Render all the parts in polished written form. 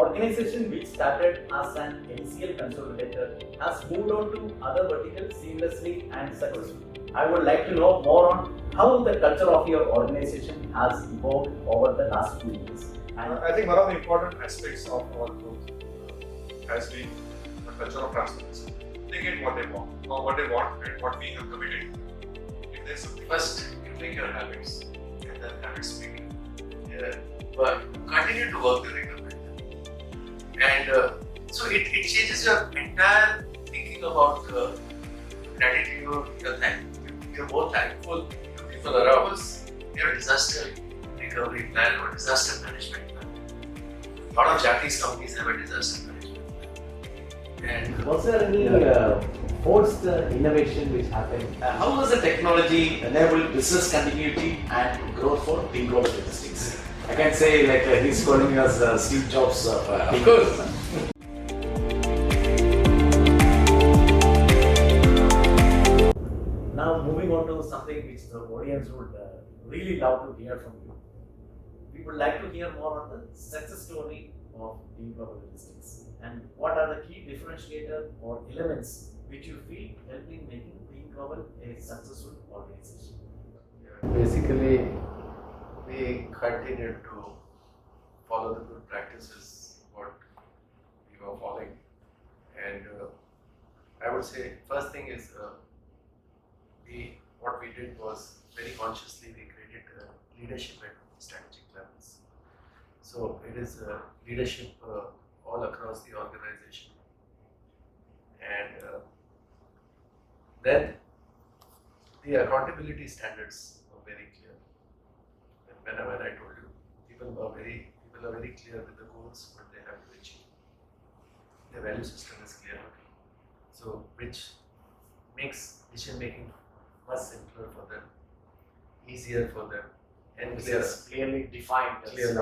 organization which started as an LCL consolidator has moved on to other verticals seamlessly and successfully. I would like to know more on how the culture of your organization has evolved over the last few years. I think one of the important aspects of our growth has been the culture of transparency. They get what they want, or what they want, and what we have committed to. If there's something, first you make your habits, and then habits speak. But continue to work during the winter, and so it changes your entire thinking about gratitude. You're more thankful to people around us. Your disaster recovery plan or disaster management plan. A lot of Japanese companies have a disaster management plan. And was there any forced innovation which happened? How was the technology enabled business continuity and growth for Team Global Logistics? I can say like he's calling us Steve Jobs. Of course. Now moving on to something which the audience would really love to hear from you. We would like to hear more on the success story of Team Global Logistics and what are the key differentiator or elements which you feel help in making Team Global a successful organization. Basically, we continue to follow the good practices what we were following, and I would say first thing is what we did was very consciously we created leadership at strategic levels. So it is leadership all across the organization, and then the accountability standards were very clear. And when I told you, people are very clear with the goals what they have to achieve. The value system is clear, so which makes decision making much simpler for them, easier for them, and Clearly defined. And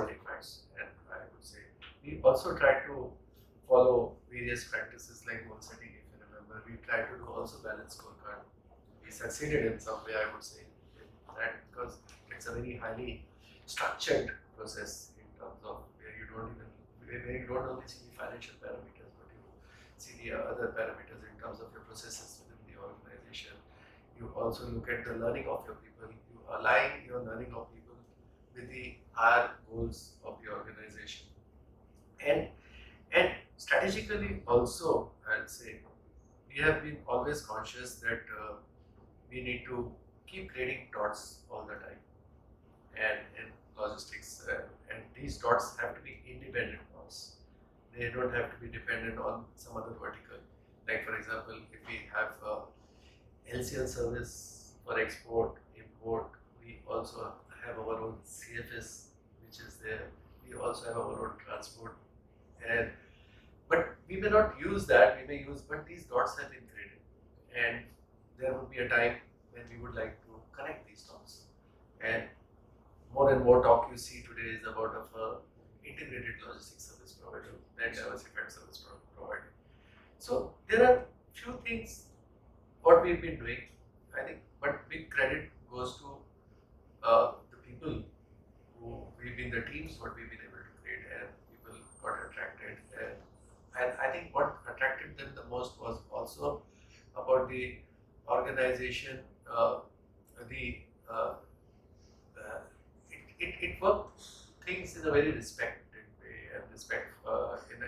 I would say we also try to follow various practices like goal setting. If you remember, we try to do also balanced scorecard. We succeeded in some way, I would say, in that because it's a very highly structured process in terms of where you don't only see the financial parameters, but you see the other parameters in terms of your processes within the organization. You also look at the learning of your people. You align your learning of people with the higher goals of the organization. And strategically also, I'll say, we have been always conscious that we need to keep creating dots all the time. And in logistics, and these dots have to be independent dots. They don't have to be dependent on some other vertical. Like for example, if we have LCL service for export, import, we also have our own CFS which is there. We also have our own transport, but we may not use that. We may use, but these dots have been created, and there would be a time when we would like to connect these dots. And more and more talk you see today is about integrated logistics service provider, and diversified service provider. So there are few things what we've been doing, I think, but big credit goes to the people who we've been, the teams what we've been able to create, and people got attracted. And I think what attracted them the most was also about the organization. It worked things in a very respected way and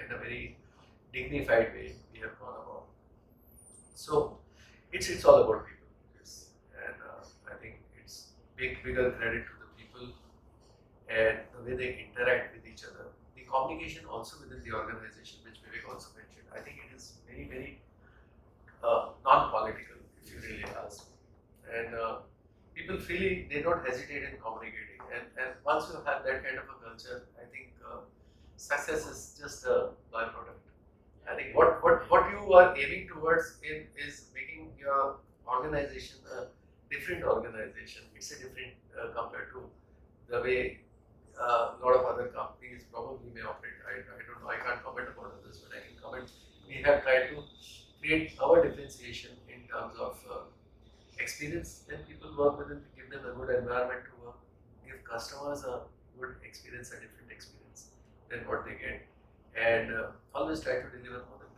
in a very dignified way we have gone about. So it's all about people, yes. And I think it's bigger credit to the people and the way they interact with each other. The communication also within the organization, which Vivek also mentioned, I think it is very non-political, if you really ask. And people really, they don't hesitate in communicating. And once you have that kind of a culture, I think success is just a byproduct. I think what you are aiming towards is making your organization a different organization. It's a different compared to the way a lot of other companies probably may operate. I don't know, I can't comment about others, but I can comment. We have tried to create our differentiation in terms of experience. When people work with it, give them a good environment to work, give customers a good experience, a different experience than what they get. and always try to deliver more than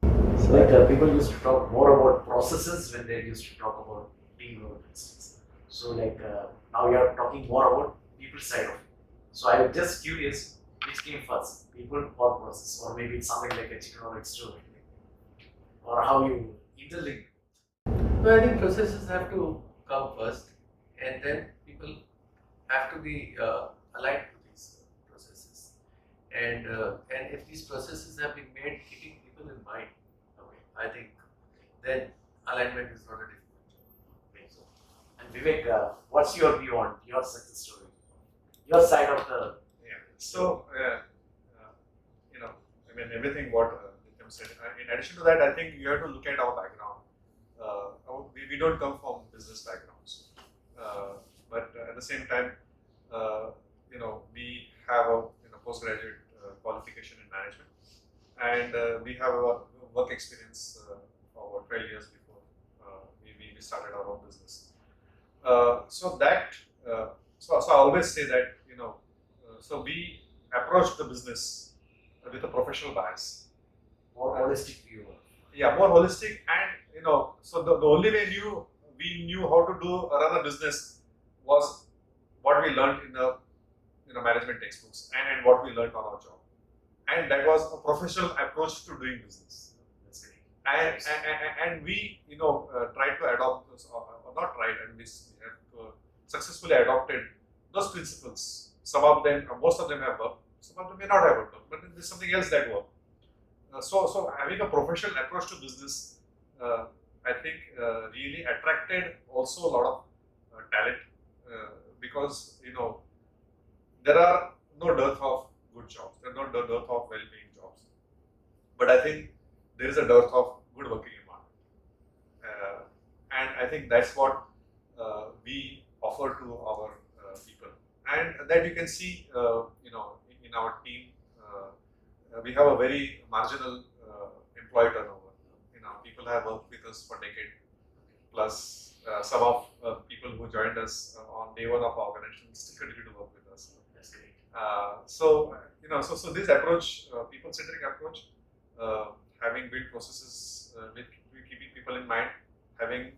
commitment. So like people used to talk more about processes when they used to talk about team growth, for instance. So like now we are talking more about people side of it. So I'm just curious, which came first, people or process, or maybe it's something like a chicken or egg story, or how you interlink. So I think processes have to come first, and then people have to be aligned to these processes. And if these processes have been made keeping people in mind, okay, I think then alignment is not a difficult job. So, And Vivek, what's your view on your success story? Your side of the Yeah. So, I mean, everything what Nityam said. In addition to that, I think you have to look at our background. We don't come from business backgrounds, but at the same time, we have a postgraduate qualification in management, and we have a work experience for about 12 years before we started our own business. So I always say that so we approach the business with a professional bias. more holistic view. Yeah, more holistic, and so the only way we knew how to run a business was what we learned in the management textbooks and what we learned on our job, and that was a professional approach to doing business. That's great. And we tried to adopt those, or not tried, and we have successfully adopted those principles. Some of them, most of them have worked. Some of them may not have worked, but there's something else that worked. So having a professional approach to business, I think really attracted also a lot of talent, because there are no dearth of good jobs. There are no dearth of well-paying jobs, but I think there is a dearth of good working environment, and I think that's what we offer to our people, and that you can see in our team. We have a very marginal employee turnover. People have worked with us for a decade plus. Some of people who joined us on day one of our organization still continue to work with us. That's great. So this approach, people-centric approach, having built processes with keeping people in mind, having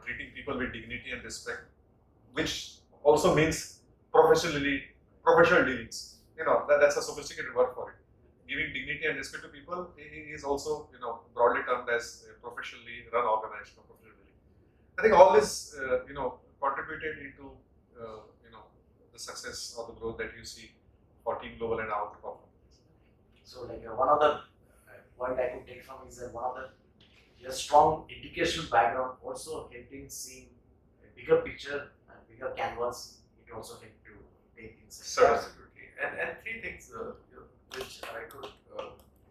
treating people with dignity and respect, which also means professional dealings. That's a sophisticated word for it. Giving dignity and respect to people is also broadly termed as a professionally run organization. I think all this contributed into the success or the growth that you see for Team Global and our performance. So like one other point I could take from is that one of your strong educational background also helped in seeing a bigger picture and bigger canvas. It also helped to take things. Certainly. absolutely. And three things which I could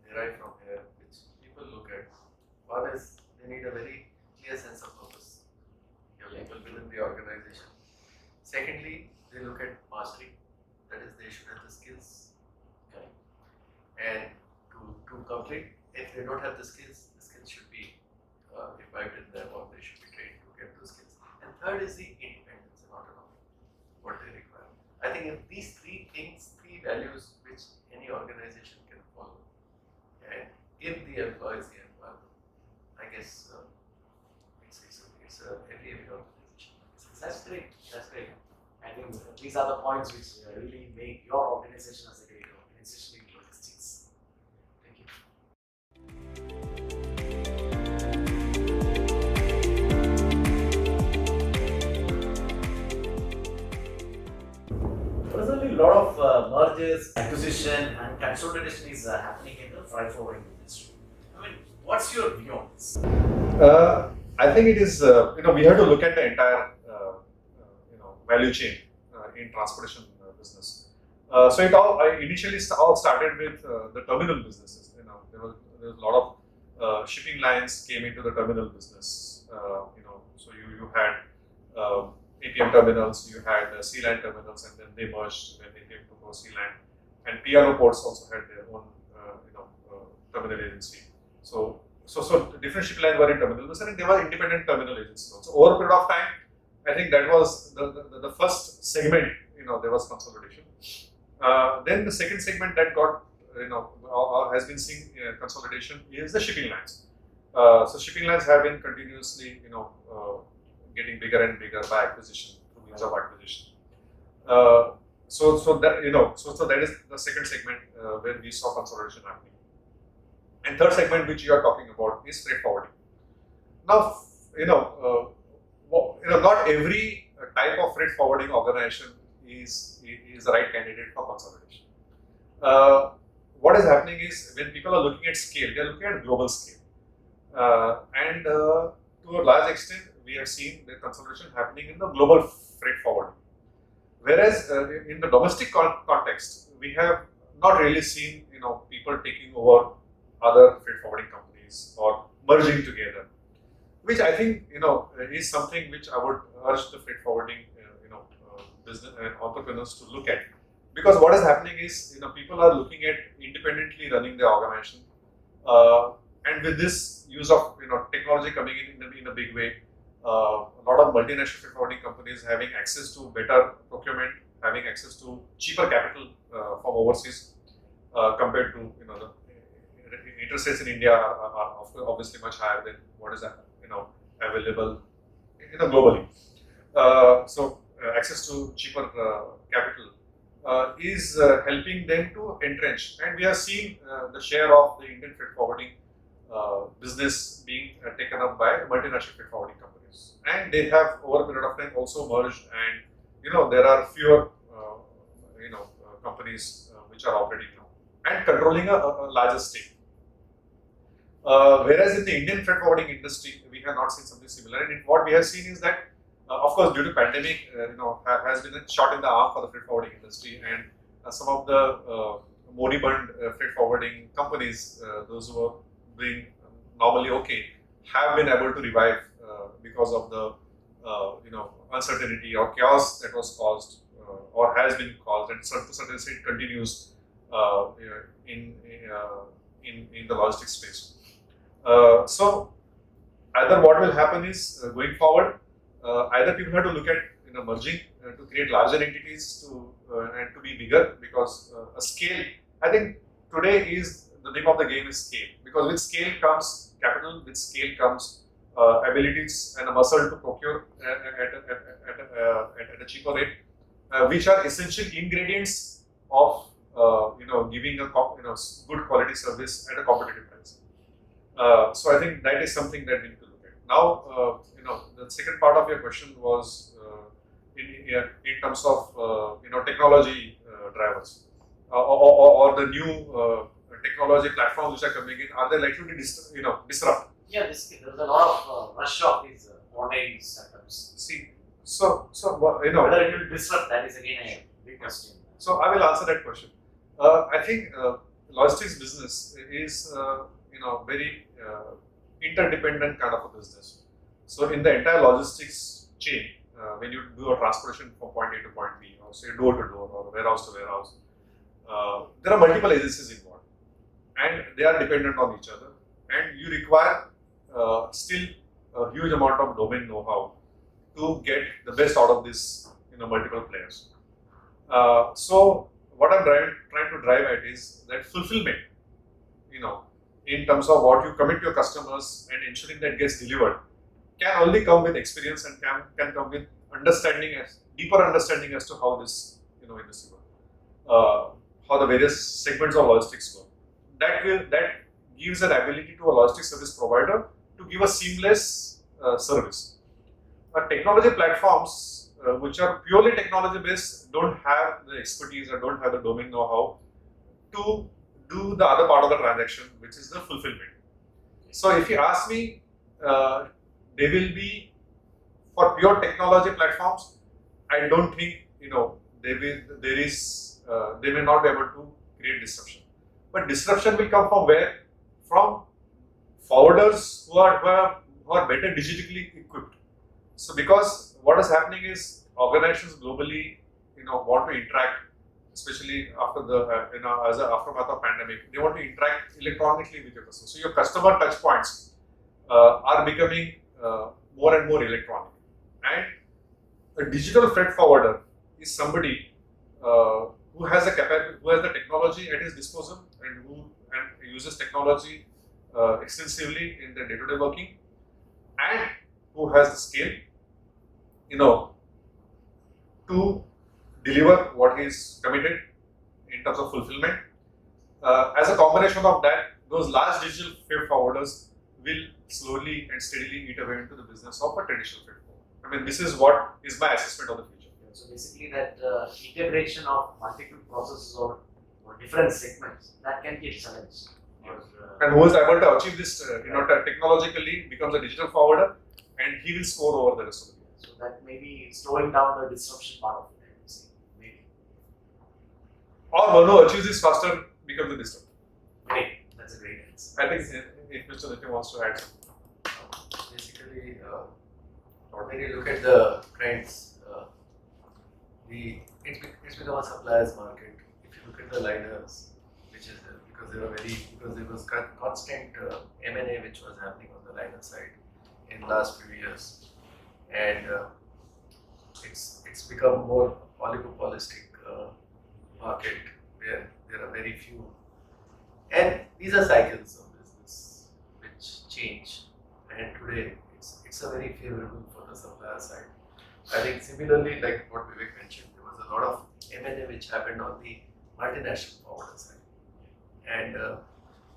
derive from here, which people look at. One is they need a very clear sense of purpose. People within the organization. Secondly, they look at mastery. That is, they should have the skills. Okay. And to complete, if they don't have the skills should be imbibed in them, or they should be trained to get those skills. And third is the independence and autonomy, what they require. I think if these three things, three values which any organization can follow and give the employees the environment, I guess it's a every organization. That's great. That's great. I think these are the points which really make your organization as a great organization in logistics. Thank you. Presently, a lot of mergers, acquisition, and consolidation is happening in the freight forwarding industry. I mean, what's your view on this? I think it is, we have to look at the entire, value chain in transportation business. So it all initially all started with the terminal businesses. There was a lot of shipping lines came into the terminal business. So you had APM terminals, you had sea land terminals, and then they merged when they came to go sea land. And PRO ports also had their own, terminal agency. So different ship lines were in terminal business, and they were independent terminal agencies also. Over a period of time, I think that was the first segment. There was consolidation. Then the second segment that got or has been seeing consolidation is the shipping lines. So shipping lines have been continuously, getting bigger and bigger by acquisition, through means of acquisition. So that is the second segment where we saw consolidation happening. And third segment, which you are talking about, is freight forwarding. Now, not every type of freight forwarding organization is the right candidate for consolidation. What is happening is when people are looking at scale, they are looking at global scale, and to a large extent, we have seen the consolidation happening in the global freight forwarding. Whereas in the domestic context, we have not really seen people taking over other freight forwarding companies or merging together, which I think is something which I would urge the freight forwarding business and entrepreneurs to look at, because what is happening is people are looking at independently running their organization, and with this use of technology coming in a big way, a lot of multinational freight forwarding companies having access to better procurement, having access to cheaper capital from overseas compared to the interest rates in India are obviously much higher than what is available globally. So access to cheaper capital is helping them to entrench, and we have seen the share of the Indian freight forwarding business being taken up by multinational freight forwarding companies, and they have over a period of time also merged, and there are fewer companies which are operating now and controlling a larger stake. Whereas in the Indian freight forwarding industry, we have not seen something similar. And what we have seen is that, of course, due to pandemic, has been a shot in the arm for the freight forwarding industry, and some of the moribund freight forwarding companies, those who are doing normally okay, have been able to revive because of the uncertainty or chaos that was caused or has been caused, and to certain extent continues in the logistics space. So either what will happen is going forward, either people have to look at merging to create larger entities and to be bigger, because a scale, I think today is the name of the game is scale, because with scale comes capital, with scale comes abilities and a muscle to procure at a cheaper rate, which are essential ingredients of giving a good quality service at a competitive price. So I think that is something that we need to look at. Now, the second part of your question was in terms of technology drivers or the new technology platforms which are coming in. Are they likely to disrupt? Yeah, there's a lot of rush of these online startups. See, Whether it will disrupt, that is again a big question. So I will answer that question. I think logistics business is very interdependent kind of a business. So in the entire logistics chain, when you do a transportation from point A to point B, or say door to door or warehouse to warehouse, there are multiple agencies involved, and they are dependent on each other, and you require still a huge amount of domain know-how to get the best out of this multiple players. So what I'm trying to drive at is that fulfillment, in terms of what you commit to your customers and ensuring that gets delivered, can only come with experience and can come with deeper understanding as to how this industry works, how the various segments of logistics work. That gives an ability to a logistics service provider to give a seamless service. Technology platforms which are purely technology based don't have the expertise or don't have the domain know-how to do the other part of the transaction, which is the fulfillment. So if you ask me, they will be for pure technology platforms. I don't think they may not be able to create disruption. But disruption will come from where? From forwarders who are better digitally equipped. So because what is happening is organizations globally want to interact, especially after the as an aftermath of pandemic, they want to interact electronically with your customers. So your customer touch points are becoming more and more electronic, and a digital freight forwarder is somebody who has the capacity, who has the technology at his disposal, and who uses technology extensively in their day-to-day working, and who has the scale, to deliver what he is committed in terms of fulfillment. As a combination of that, those large digital freight forwarders will slowly and steadily eat away into the business of a traditional freight forwarder. I mean, this is what is my assessment of the future. So basically, that integration of multiple processes or different segments, that can be a challenge. And who is able to achieve this, technologically becomes a digital forwarder, and he will score over the rest of the world. So that may be slowing down the disruption part of it, I would say, maybe. Or one who achieves this faster becomes the disruptor. Great, that's a great answer. I think if Mr. Nitin wants to add something. Basically, when you look at the trends, it's become a supplier's market. If you look at the liners, which is because there was constant M&A which was happening on the liner side in the last few years, and it's become more oligopolistic market where there are very few, and these are cycles of business which change, and today it's a very favorable for the supplier side. I think similarly, like what Vivek mentioned, there was a lot of M&A which happened on the multinational forwarder side. And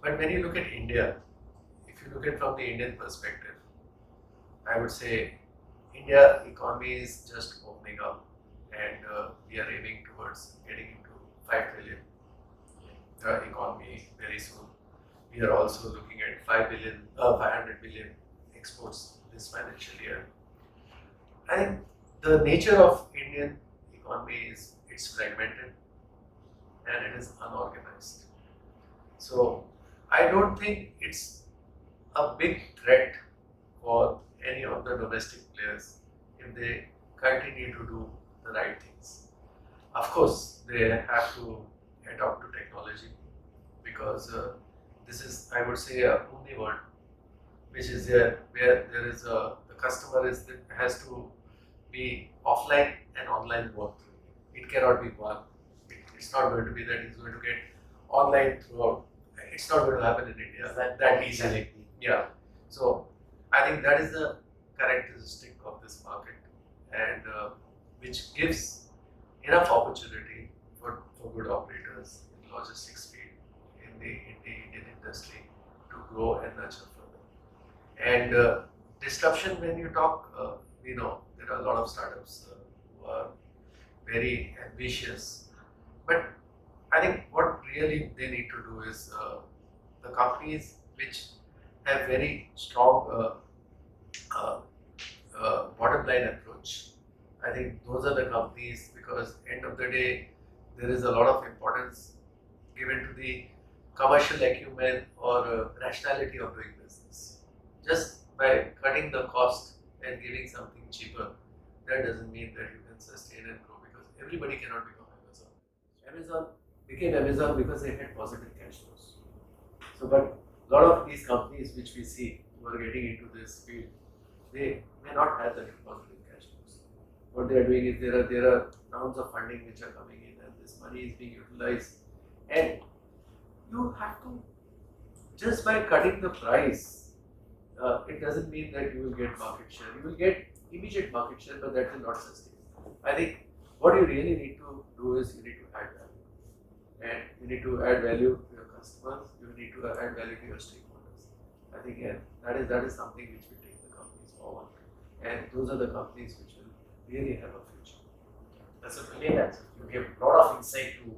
but when you look at India, if you look at from the Indian perspective, I would say India economy is just opening up, and we are aiming towards getting into 5 trillion economy very soon. We are also looking at 500 billion exports this financial year. I think the nature of Indian economy is it's fragmented and it is unorganized. So I don't think it's a big threat for any of the domestic players if they continue to do the right things. Of course, they have to adopt to technology because this is, I would say, a only world which is there where there is the customer has to be offline and online both. It cannot be one. It's not going to be that he's going to get online throughout. It's not going to happen in India that easily. Yeah. So I think that is the characteristic of this market, and which gives enough opportunity for good operators in logistics field in the Indian industry to grow and nurture further. And disruption, when you talk, we know there are a lot of startups who are very ambitious, but I think what really they need to do is the companies which have very strong bottom line approach. I think those are the companies, because end of the day there is a lot of importance given to the commercial acumen or rationality of doing business. Just by cutting the cost and giving something cheaper, that doesn't mean that you can sustain and grow, because everybody cannot become Amazon. Amazon became Amazon because they had positive cash flows. So, but a lot of these companies which we see who are getting into this field, they may not have that positive cash flows. What they are doing is there are rounds of funding which are coming in, and this money is being utilized, and you have to, just by cutting the price, it doesn't mean that you will get market share. You will get immediate market share, but that will not sustain. I think what you really need to do is you need to add value, and you need to add value to your customers. You need to add value to your stakeholders. I think that is something which will take the companies forward, and those are the companies which will really have a future. That's a brilliant answer. You give a lot of insight to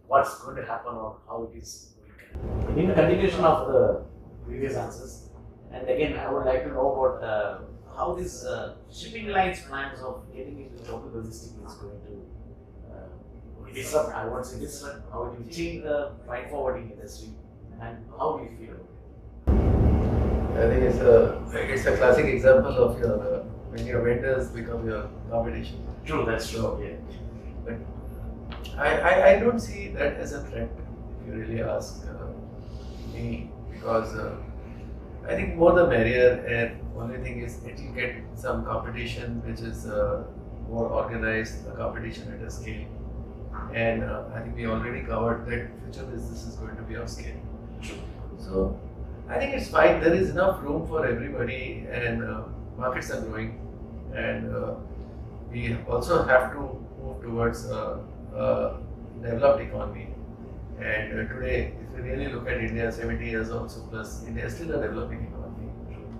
what's going to happen or how it is going to happen. In the continuation of the previous answers, and again, I would like to know about how this shipping lines plans of getting into global logistics is going to disrupt, I won't say disrupt, how it will change the freight forwarding industry, and how do you feel about it? I think it's a classic example of your when your vendors become your competition. True, that's true. Yeah. But I don't see that as a threat, if you really ask me, because I think more the merrier, and only thing is it will get some competition which is more organized, a competition at a scale. and I think we already covered that future business is going to be of scale. So I think it's fine. There is enough room for everybody, and markets are growing, and we also have to move towards a developed economy. And today, if you really look at India, 70 years also plus, India is still a developing economy,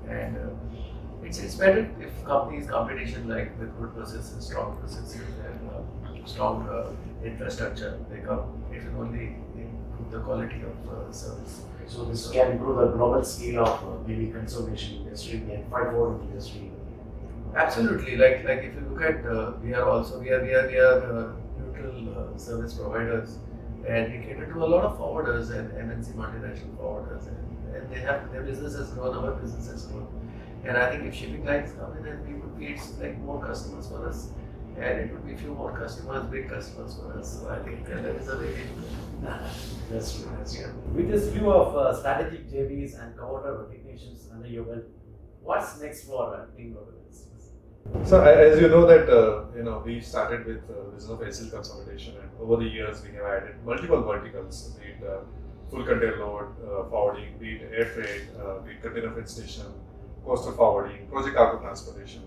and it's better if companies competition like with good processes, strong processes, and strong infrastructure. They come. It will only improve the quality of service. So this can improve the global scale of maybe conservation industry and fight for industry. Absolutely. Like if you look at we are neutral service providers, and we cater to a lot of forwarders and MNC multinational forwarders, and they have their business has grown, our business has grown, and I think if shipping lines come in, then we would be it's like more customers for us, and it would be few more customers, big customers for us. So I think that is a way. That's true. That's true. With this view of strategic JVs and covered recognitions under your belt, what's next for Team Global Logistics? So as you know that we started with business of SL consolidation, and over the years we have added multiple verticals, be it full container load forwarding, be it air freight, be it container freight station, coastal forwarding, project cargo transportation.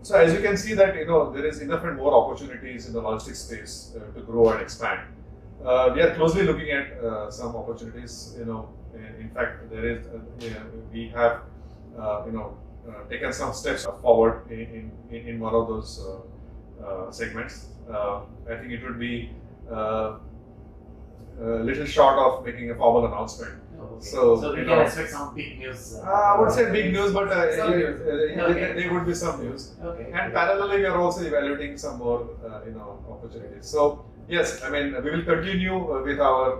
So as you can see that there is enough and more opportunities in the logistics space to grow and expand. We are closely looking at some opportunities. In fact, there is we have taken some steps forward in one of those segments. I think it would be a little short of making a formal announcement. Okay. So we can expect some big news. I would say big news, but Okay. there would be some news. Okay. And parallelly, we are also evaluating some more, opportunities. So yes, I mean, we will continue with our,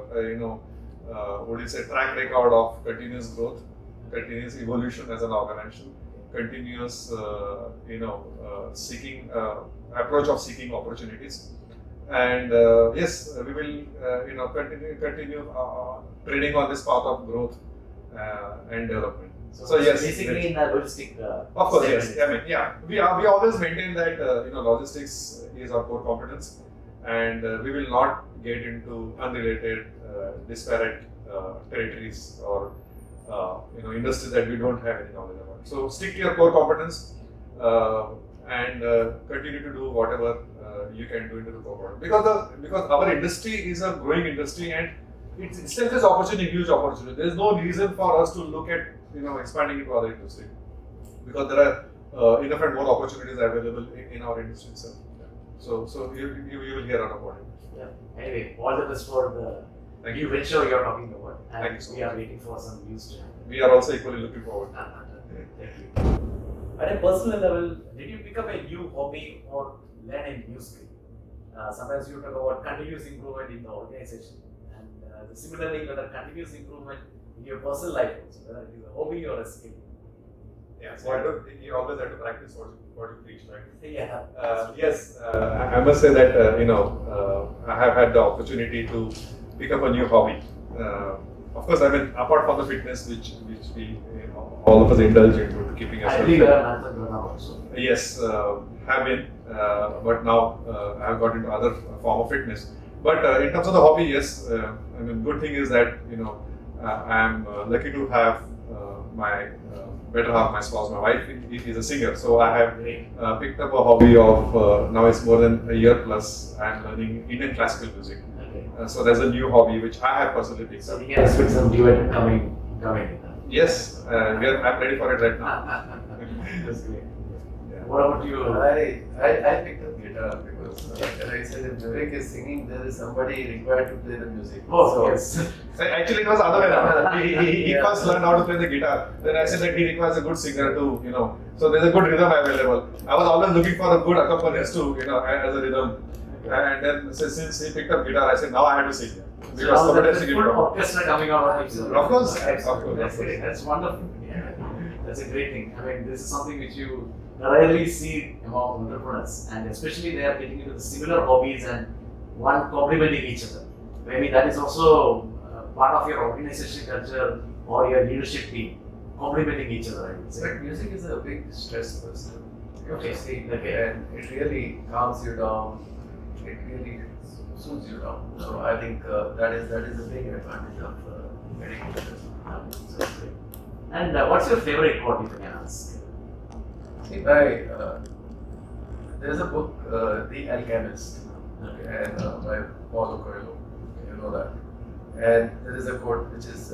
track record of continuous growth, continuous evolution as an organization, continuous, seeking approach of seeking opportunities. And yes, we will, continue trading on this path of growth and development. So yes, basically in the logistic. of course, yes. I mean, yeah, we always maintain that logistics is our core competence, and we will not get into unrelated, disparate territories or industries that we don't have any knowledge about. So stick to your core competence and continue to do whatever you can do into the core competence. Because our industry is a growing industry, and it itself is opportunity, huge opportunity. There is no reason for us to look at expanding into other industry, because there are enough and more opportunities available in our industry itself. So you will hear out about it. Yeah. Anyway, all the best for the Thank new you. venture you're talking about. And Thank you so we are much. waiting for some news to happen. We are also equally looking forward. Thank you. At a personal level, did you pick up a new hobby or learn a new skill? Sometimes you talk about continuous improvement in the organization, and similarly, whether continuous improvement in your personal life also, whether it is a hobby or a skill. Yeah, so you always have to practice what you preach, right? Yeah. Yes, I must say that I have had the opportunity to pick up a new hobby. Of course, I mean, apart from the fitness, which we all of us indulge into keeping us I fit. believe you are an marathon runner also. Yes, have been, but now I have got into other form of fitness. But in terms of the hobby, yes, I mean, good thing is that I am lucky to have my better half, my spouse, my wife is a singer. So I have picked up a hobby of now it's more than a year plus. I am learning Indian classical music. Okay. So there's a new hobby which I have personally picked So up. we can expect some duet coming. Yes, I'm ready for it right now. That's great. Yeah. What about you? I picked up guitar because, as I said, if Vivek is singing, there is somebody required to play the music. Oh, So, yes. Actually, it was other way around. He first learned how to play the guitar. Then I said that he requires a good singer to, so there's a good rhythm available. I was always looking for a good accompanist to, as a rhythm. And then since he picked up guitar, I said now I have to sing. Because So somebody there's has a to full give it. orchestra coming out of it. Of course. That's great. That's wonderful. Yeah. That's a great thing. I mean, this is something which you rarely see among entrepreneurs, and especially they are getting into the similar hobbies and one complementing each other. Maybe that is also part of your organization culture or your leadership team, complementing each other, I would say. but music is a big stress buster. Okay. See, Okay. and it really calms you down. It really suits you down. So I think that is a big advantage of getting into this. So that's great. And what's your favorite quote, if I can ask? See, there's a book, The Alchemist, and by Paulo Coelho, you know that. And there is a quote which is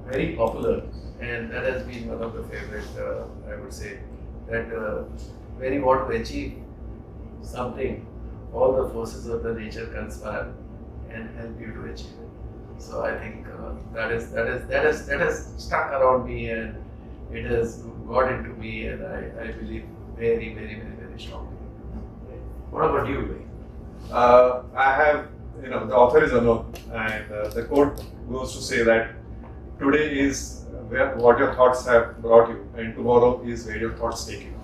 very popular, and that has been one of the favorite, I would say, that when you want to achieve something, all the forces of the nature conspire and help you to achieve it. So I think that has stuck around me, and it has got into me, and I believe very, very, very, very strongly. What about you, Ray? I have, the author is unknown, and the quote goes to say that today is what your thoughts have brought you, and tomorrow is where your thoughts take you.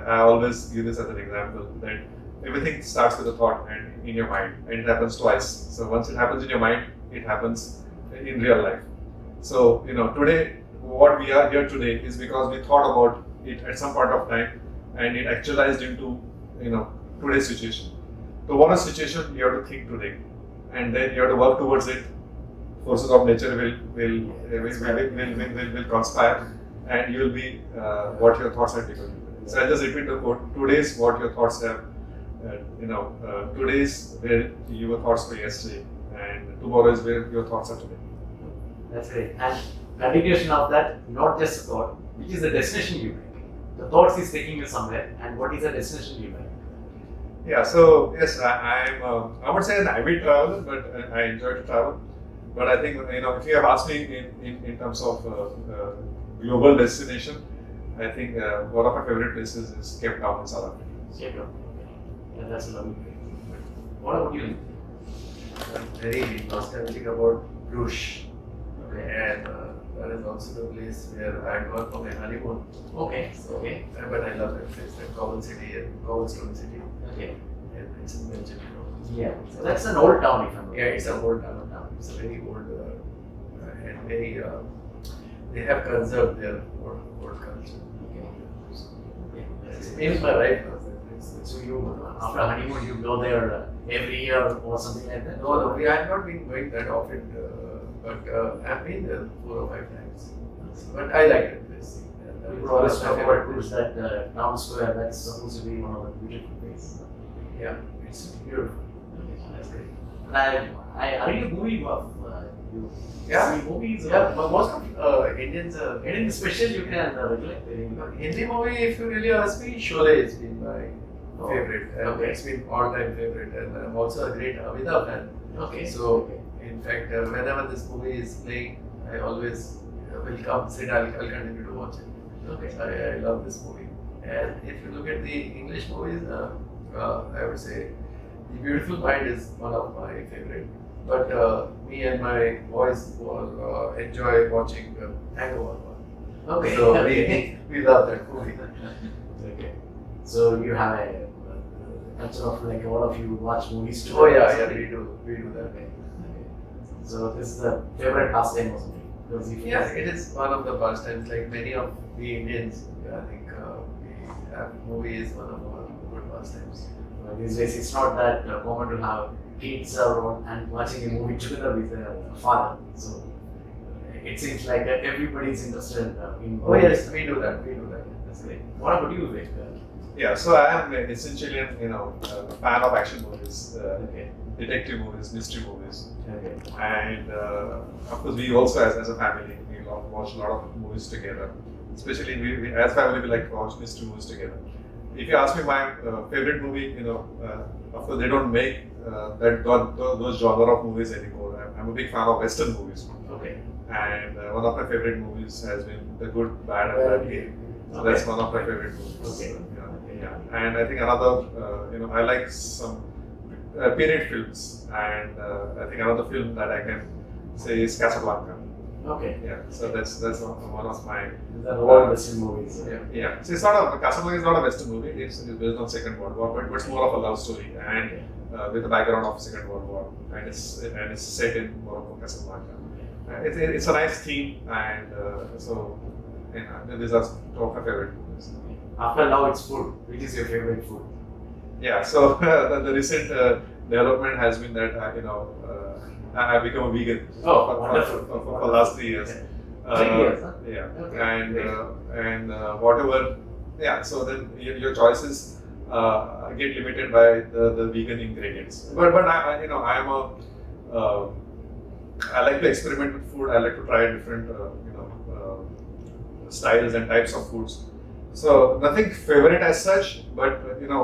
I always give this as an example that everything starts with a thought and in your mind, and it happens twice. So once it happens in your mind, it happens in real life. So today, what we are here today is because we thought about it at some point of time, and it actualized into today's situation. So what a situation you have to think today, and then you have to work towards it. Forces of nature will conspire, and you will be what your thoughts have become. So I just repeat the quote: today's what your thoughts have. Today's where your thoughts were yesterday, and tomorrow is where your thoughts are today. That's great. And continuation of that, not just a thought, which is the destination you make. The thoughts is taking you somewhere, and what is the destination you make? Yeah. So yes, I would say an avid traveler, but I enjoy to travel. But I think if you have asked me in terms of global destination, I think one of my favorite places is Cape Town in South Africa. Cape Town. Yeah, that's a lovely place. What about you? I'm very nostalgic about Bruges, and that is also the place where I had gone for my honeymoon. Okay. So, Okay. but I love that place, that cobblestone city, Okay. and it's in Belgium. Yeah. So that's an old town, if I'm not Yeah, it's an old town. It's a very old and very. They have conserved their old culture. Okay. Even my wife knows that place. So you, after honeymoon, you go there every year or something like that? No, we have not been going that often, but I've been there 4 or 5 times. But I like that place. And, People always it's talk my about favorite Bruges, that town square, that's supposed to be one of the beautiful places. Yeah, it's beautiful. That's great. And are you a movie buff? You Yeah. see movies? Yeah, but most of Indians. Anything special you can recollect? Hindi movie, if you really ask me, Sholay has been my Oh, favorite. And okay. it's been all-time favorite, and I'm also a great Amitabh fan. Okay. So, in fact, whenever this movie is playing, I always will come, sit, I'll continue to watch it. Okay. I love this movie. And if you look at the English movies, I would say The Beautiful Mind is one of my favorite. But me and my boys will enjoy watching Hangover. Okay. So Okay. we love that movie. Okay. So you have a culture of like all of you watch movies too? Oh yeah, we do that. Okay. So this is the favorite pastime or something? Because if Yeah, it is one of the pastimes. Like many of the Indians, I think we have movie is one of our good pastimes. These days it's not that common to have kids around and watching a movie together with their father. So it seems like everybody is interested in. Oh yes, we do that. That's great. What about you, Vivek? Yeah, so I am essentially a fan of action movies, Okay. detective movies, mystery movies, Okay. and of course we also as a family we watch a lot of movies together. Especially we as family we like to watch mystery movies together. If you ask me my favorite movie, of course they don't make those genre of movies anymore. I'm a big fan of Western movies, Okay. and one of my favorite movies has been The Good, Bad, and Bad Game. So Okay. that's one of my favorite movies. Okay. Yeah. And I think another, I like some period films, and I think another film that I can say is Casablanca. Okay. Yeah, so that's one of my. These are all Western movies. Yeah. So it's not Casablanca is not a Western movie. It's based on Second World War, but it's more of a love story and with the background of Second World War, and it's set in Morocco, Casablanca. It's a nice theme, and these are two of my favorite movies. After now, it's food. Which is your favorite food? Yeah, so the recent development has been that I've become a vegan Oh, wonderful. for last 3 years. 3 years, huh? Yeah, Okay, and great. whatever. Yeah, so then your choices get limited by the vegan ingredients. But I am a I like to experiment with food. I like to try different styles and types of foods. So nothing favorite as such, but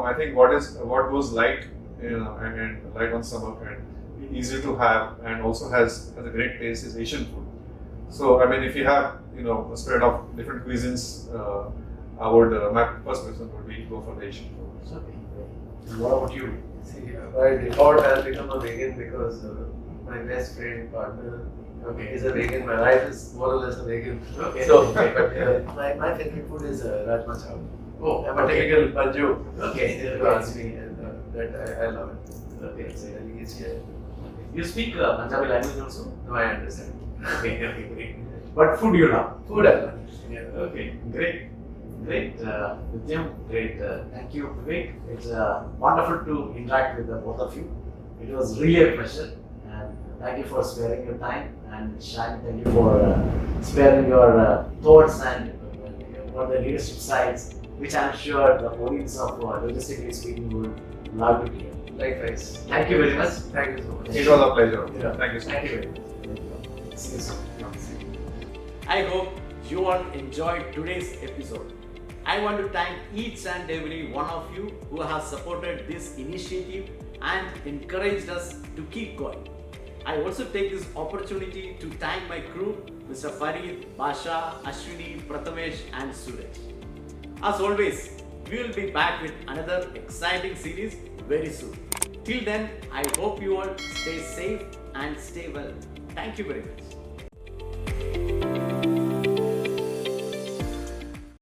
I think what goes light, and light on stomach and easy to have, and also has a great taste is Asian food. So I mean, if you have a spread of different cuisines, I would my first preference would be go for the Asian food. Okay. And what about you? See, by default, I've become a vegan because my best friend partner is a vegan. My life is more or less a vegan. Okay. So, but my favorite food is rajma chawal. Oh, I'm a typical Panju. Okay. If you ask me, and that I love it. Okay. It's really easy. You speak Punjabi language also? No, I understand. Okay, okay, great. But food you love? Food I love. Yeah. Okay, great. Great, Nityam, great. Thank you, Vivek. It's wonderful to interact with the both of you. It was really a pleasure. And thank you for sparing your time. And Shan, thank you for sparing your thoughts and for the leadership sides, which I'm sure the audience of Logistically Speaking would love to hear. Likewise. Thank you very much. Thank you so much. It was a pleasure. Yeah. Thank you so much. Thank you very much. See you soon. I hope you all enjoyed today's episode. I want to thank each and every one of you who has supported this initiative and encouraged us to keep going. I also take this opportunity to thank my crew, Mr. Farid, Basha, Ashwini, Prathamesh and Suraj. As always, we will be back with another exciting series very soon. Till then, I hope you all stay safe and stay well. Thank you very much.